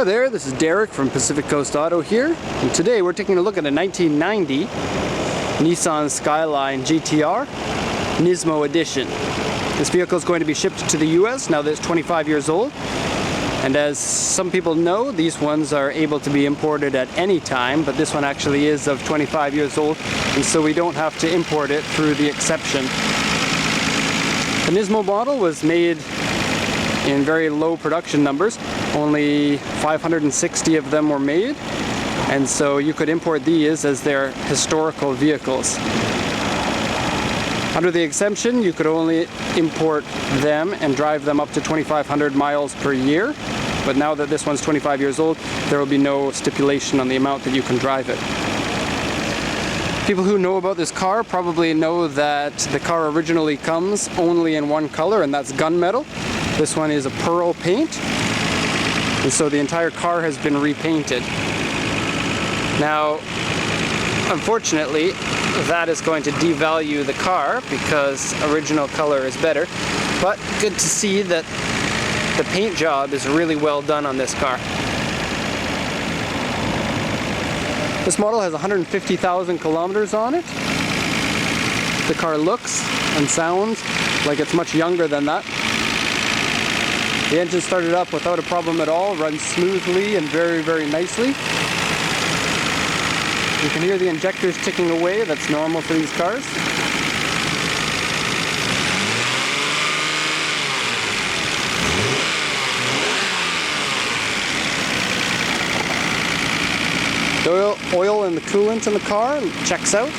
Hi there, this is Derek from Pacific Coast Auto here, and today we're taking a look at a 1990 Nissan Skyline GTR Nismo edition. This vehicle is going to be shipped to the US now that it's 25 years old, and as some people know, these ones are able to be imported at any time, but this one actually is of 25 years old, and so we don't have to import it through the exception. The Nismo model was made in very low production numbers. Only 560 of them were made, and so you could import these as their historical vehicles. Under the exemption, you could only import them and drive them up to 2,500 miles per year, but now that this one's 25 years old, there will be no stipulation on the amount that you can drive it. People who know about this car probably know that the car originally comes only in one color, and that's gunmetal. This one is a pearl paint, and so the entire car has been repainted. Now, unfortunately, that is going to devalue the car because original color is better, but good to see that the paint job is really well done on this car. This model has 150,000 kilometers on it. The car looks and sounds like it's much younger than that. The engine started up without a problem at all, runs smoothly and very, very nicely. You can hear the injectors ticking away, that's normal for these cars. The oil and the coolant in the car checks out.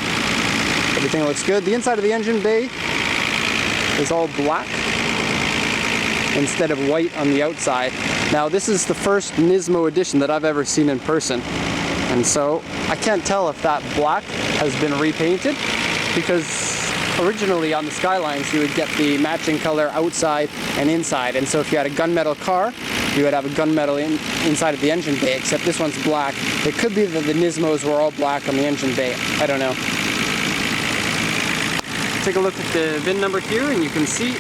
Everything looks good. The inside of the engine bay is all black instead of white on the outside. Now, this is the first Nismo edition that I've ever seen in person, and so I can't tell if that black has been repainted, because originally on the Skylines you would get the matching color outside and inside, and so if you had a gunmetal car you would have a gunmetal inside of the engine bay, except this one's black. It could be that the Nismos were all black on the engine bay, I don't know. Take a look at the VIN number here and you can see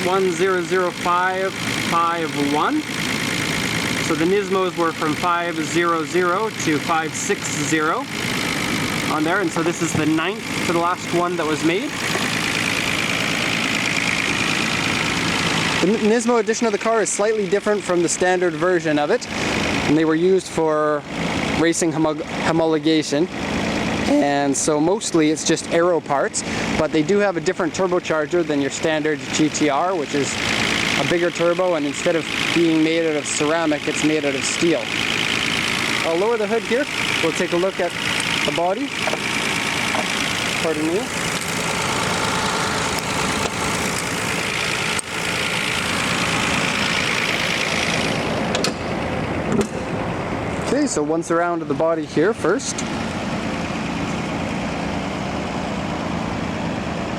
100551. So the Nismos were from 500 to 560 on there, and so this is the 9th to the last one that was made. The Nismo edition of the car is slightly different from the standard version of it, and they were used for racing homologation, and so mostly it's just aero parts, but they do have a different turbocharger than your standard GTR, which is a bigger turbo, and instead of being made out of ceramic, it's made out of steel. I'll lower the hood here. We'll take a look at the body. Pardon me. Okay, so once around to the body here first.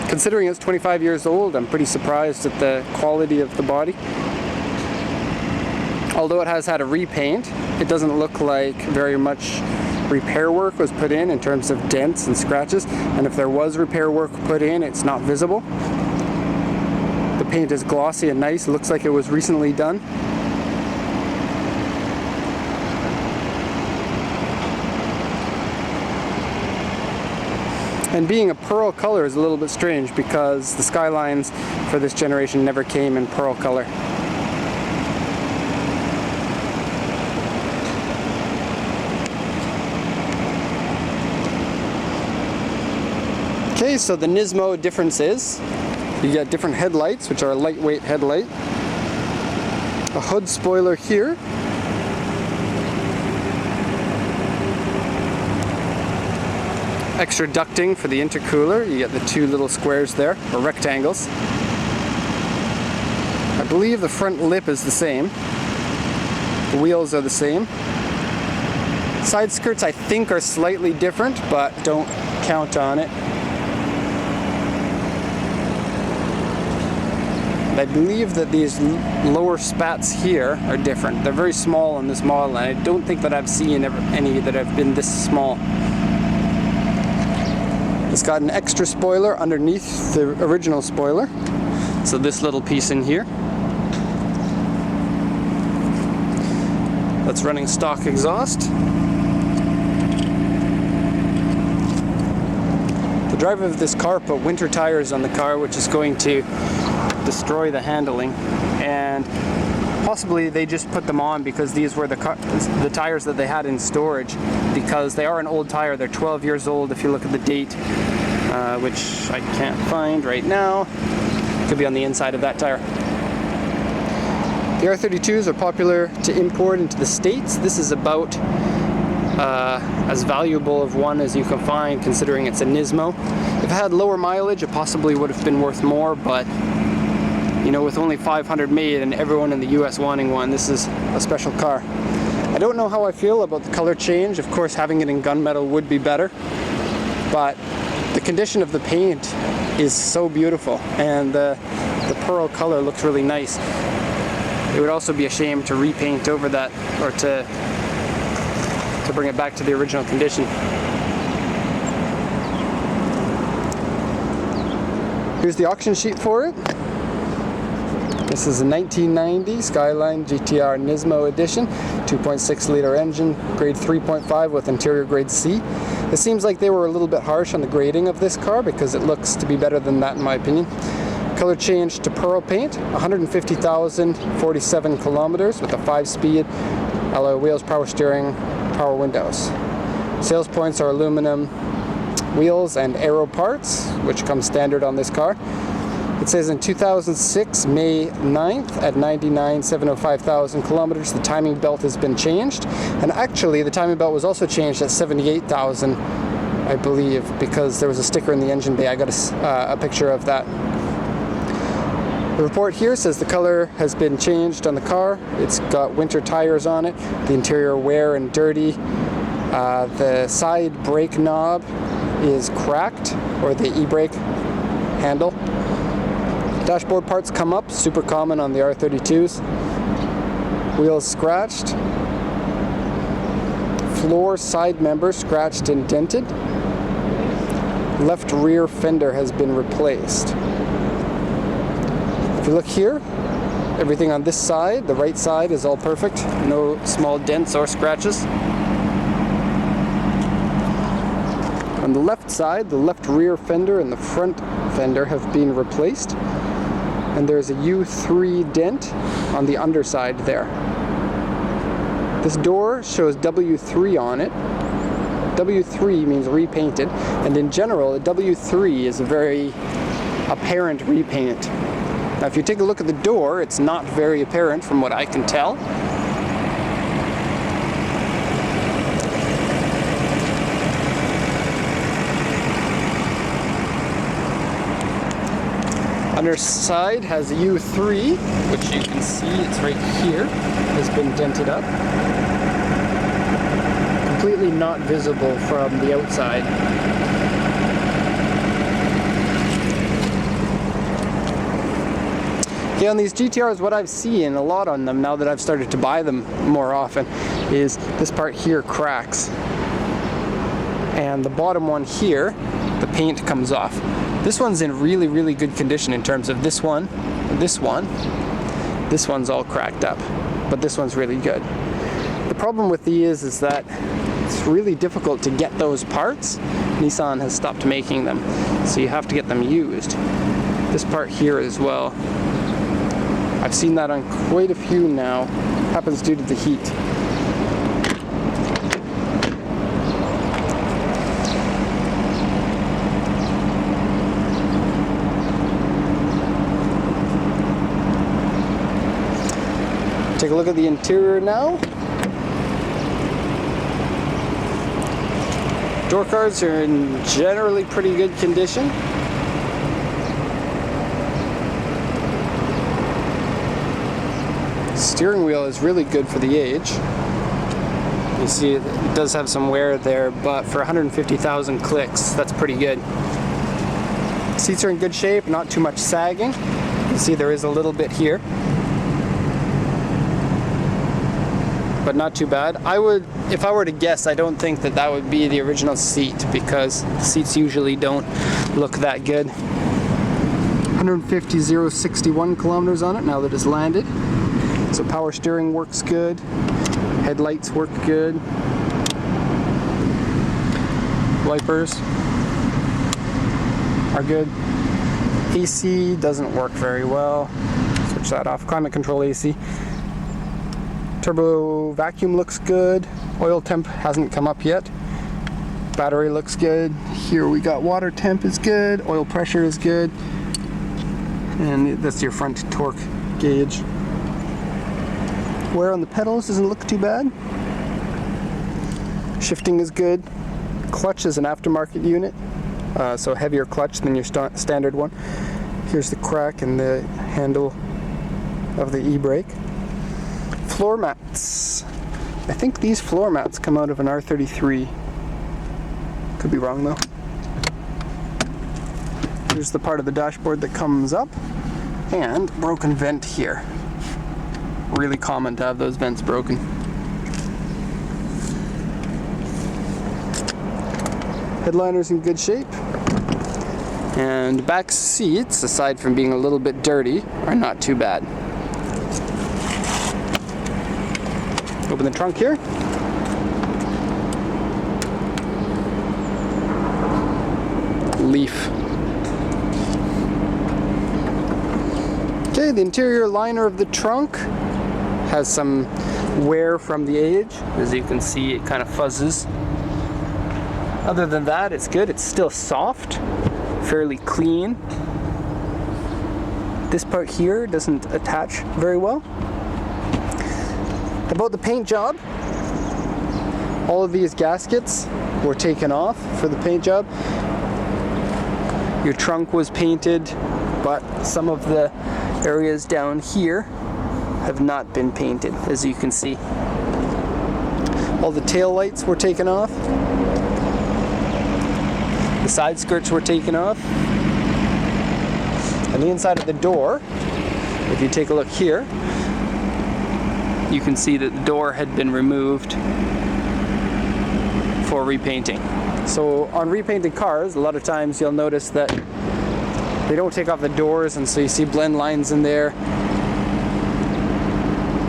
Considering it's 25 years old, I'm pretty surprised at the quality of the body. Although it has had a repaint, it doesn't look like very much repair work was put in terms of dents and scratches, and if there was repair work put in, it's not visible. The paint is glossy and nice, it looks like it was recently done. And being a pearl color is a little bit strange because the Skylines for this generation never came in pearl color. Okay, so the Nismo difference is you get different headlights, which are a lightweight headlight, a hood spoiler here, extra ducting for the intercooler. You get the two little squares there, or rectangles. I believe the front lip is the same. The wheels are the same. Side skirts I think are slightly different, but don't count on it. I believe that these lower spats here are different. They're very small on this model, and I don't think that I've seen any that have been this small. It's got an extra spoiler underneath the original spoiler. So this little piece in here. That's running stock exhaust. The driver of this car put winter tires on the car, which is going to destroy the handling, and possibly they just put them on because these were the tires that they had in storage, because they are an old tire. They're 12 years old if you look at the date, which I can't find right now. Could be on the inside of that tire. The R32s are popular to import into the States. This is about as valuable of one as you can find, considering it's a Nismo. If it had lower mileage, it possibly would have been worth more, but you know, with only 500 made and everyone in the US wanting one, this is a special car. I don't know how I feel about the color change. Of course, having it in gunmetal would be better, but the condition of the paint is so beautiful, and the pearl color looks really nice. It would also be a shame to repaint over that, or to bring it back to the original condition. Here's the auction sheet for it. This is a 1990 Skyline GTR Nismo edition, 2.6 liter engine, grade 3.5 with interior grade C. It seems like they were a little bit harsh on the grading of this car, because it looks to be better than that in my opinion. Color change to pearl paint, 150,047 kilometers with a 5-speed, alloy wheels, power steering, power windows. Sales points are aluminum wheels and aero parts, which come standard on this car. It says in 2006, May 9th at 99,705,000 kilometers, the timing belt has been changed. And actually, the timing belt was also changed at 78,000, I believe, because there was a sticker in the engine bay. I got a picture of that. The report here says the color has been changed on the car. It's got winter tires on it. The interior wear and dirty. The side brake knob is cracked, or the e-brake handle. Dashboard parts come up, super common on the R32s. Wheels scratched. Floor side member scratched and dented. Left rear fender has been replaced. If you look here, everything on this side, the right side, is all perfect. No small dents or scratches. On the left side, the left rear fender and the front fender have been replaced. And there's a U3 dent on the underside there. This door shows W3 on it. W3 means repainted, and in general, a W3 is a very apparent repaint. Now, if you take a look at the door, it's not very apparent from what I can tell. Underside has a U3, which you can see, it's right here, has been dented up. Completely not visible from the outside. Yeah, on these GTRs, what I've seen a lot on them, now that I've started to buy them more often, is this part here cracks. And the bottom one here, the paint comes off. This one's in really, really good condition in terms of this one, this one. This one's all cracked up, but this one's really good. The problem with these is that it's really difficult to get those parts. Nissan has stopped making them, so you have to get them used. This part here as well. I've seen that on quite a few now. Happens due to the heat. Take a look at the interior now. Door cards are in generally pretty good condition. Steering wheel is really good for the age. You see it does have some wear there, but for 150,000 clicks, that's pretty good. Seats are in good shape, not too much sagging. You see there is a little bit here, but not too bad. If I were to guess, I don't think that that would be the original seat, because seats usually don't look that good. 150,061 kilometers on it now that it's landed. So power steering works good. Headlights work good. Wipers are good. AC doesn't work very well. Switch that off. Climate control AC. Turbo vacuum looks good. Oil temp hasn't come up yet. Battery looks good. Here we got water temp is good. Oil pressure is good. And that's your front torque gauge. Wear on the pedals doesn't look too bad. Shifting is good. Clutch is an aftermarket unit, so heavier clutch than your standard one. Here's the crack in the handle of the e-brake. Floor mats. I think these floor mats come out of an R33. Could be wrong though. Here's the part of the dashboard that comes up, and broken vent here. Really common to have those vents broken. Headliner's in good shape. And back seats, aside from being a little bit dirty, are not too bad. Open the trunk here. Leaf. Okay, the interior liner of the trunk has some wear from the age. As you can see, it kind of fuzzes. Other than that, it's good. It's still soft, fairly clean. This part here doesn't attach very well. About the paint job, all of these gaskets were taken off for the paint job. Your trunk was painted, but some of the areas down here have not been painted, as you can see. All the tail lights were taken off. The side skirts were taken off. And the inside of the door, if you take a look here, you can see that the door had been removed for repainting. So on repainted cars, a lot of times you'll notice that they don't take off the doors, and so you see blend lines in there.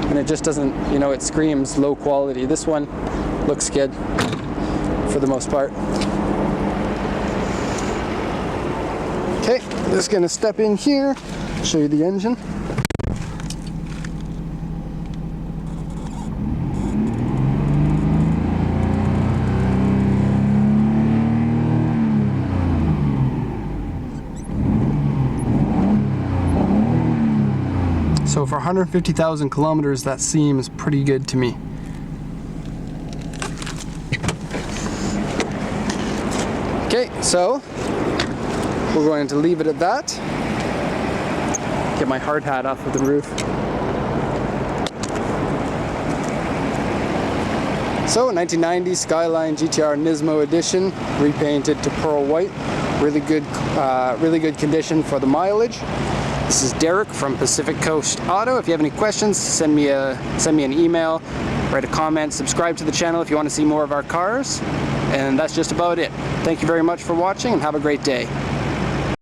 And it just doesn't, you know, it screams low quality. This one looks good for the most part. Okay, just gonna step in here, show you the engine. So for 150,000 kilometers, that seems pretty good to me. Okay, so we're going to leave it at that. Get my hard hat off of the roof. So 1990 Skyline GTR Nismo edition, repainted to pearl white. Really good condition for the mileage. This is Derek from Pacific Coast Auto. If you have any questions, send me an email, write a comment, subscribe to the channel if you want to see more of our cars. And that's just about it. Thank you very much for watching, and have a great day.